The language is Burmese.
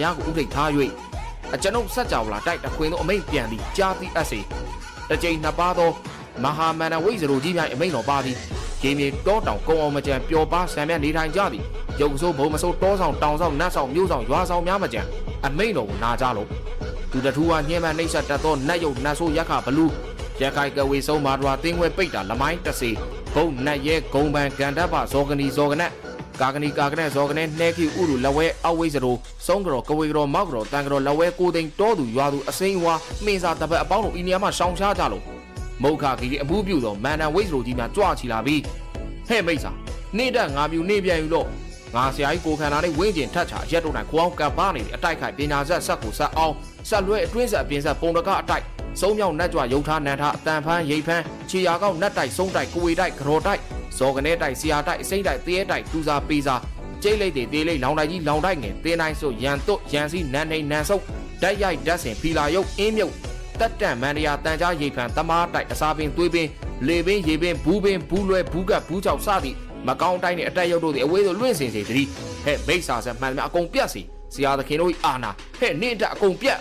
များကိုဥထိတ်ထား၍ကျွန်ုပ်စက်ကြော်လာတိုက်တခွင်သောအမိန့်ပြန်သည်ကြားသည့်အစေတစ်ကြိမ်နှစ်ပါးသောမဟာမန္တဝိဇ္ဇရိုကြီးများအမိန့်တော်ပါသည်ဂေမြေတောတောင်ကုံအောင်မကြံပျော်ပါဆံမြနေထိုင်ကြသည်ရုပ်ဆိုးဘုံမဆိုးတောဆောင်တောင်ဆောင်နတ်ဆောင်မြို့ဆောင်ရွာဆောင်များမကြံအမိန့်တော်ကိုနာကြလို့သူတထူးဝညှင်းမနှိမ့်ဆက်တတ်သောနတ်ယုတ်နတ်ဆိုးရက်ခဘလူးရခိုင်ကဝေဆုံးမာဒွာတင်းခွဲပိတ်တာလမိုင်းတစေဘုံနတ်ရဲဂုံပန်ကန်တပ်ပဇောကနီဇောကနက်ကာကနီကာကနက်ဇောကနဲနှဲခီဥလူလက်ဝဲအောက်ဝိဇ္ဇရိုစုံးကြော်ကဝေကြော်မောက်ကြော်တန်ကြော်လက်ဝဲကိုသိန်းတောသူရွာသူအစိမ်းဝါမှင်စာတပတ်အပေါင်းတို့ဤနေရာမှာရှောင်ရှားကြလို့မုခခီအမှုပြုသောမန္တန်ဝိဇ္ဇရိုကြီးများကြွချီလာပြီးဟဲ့မိတ်စာနေတက်ငါပြူနေပြန်ယူတော့ငါဆရာကြီးကိုခန္ဓာနဲ့ဝင်းကျင်ထတ်ချာရက်တို့နိုင်ခွောင်းကပ်ပါနေတဲ့အတိုက်ခိုက်ပညာဆက်ဆက်ကိုဆက်အောင်ဆက်လွဲအတွင်းဆက်အပြင်ဆက်ပုံတကအတိုက်စုံမြောက်နတ်ကြွရုံထားနန်ထားအတန်ဖန်းရိပ်ဖန်းခြေရာကောက်နတ်တိုက်စုံတိုက်ကိုဝေတိုက်ကြော်တိုက်ဇော်ကနေတိုက်ဆရာတိုက်အစိမ့်တိုက်သေးဲတိုက်တူစာပေးစာကျိတ်လိုက်သေးလေးလောင်တိုက်ကြီးလောင်တိုက်ငယ်တင်းတိုင်းဆိုရန်သွတ်ရန်စီနန်နေနန်ဆုပ်ဓာတ်ရိုက်ဓာတ်စင်ဖီလာရုပ်အင်းမြုပ်တက်တန့်မန္တရာတန်ကြားရိပ်ဖန်းတမားတိုက်အစာပင်သွေးပင်လေပင်ရေပင်ဘူးပင်ဘူးလွဲဘူးကဘူးချောက်စသည်မကောင်းတိုင်းနဲ့အတက်ရုပ်တို့သည်အဝေးသို့လွင့်စင်စေတည်းဟဲ့မိတ်စာဆက်မှန်များအကုန်ပြတ်စီဆရာသခင်တို့၏အာနာဟဲ့နေတက်အကုန်ပြတ်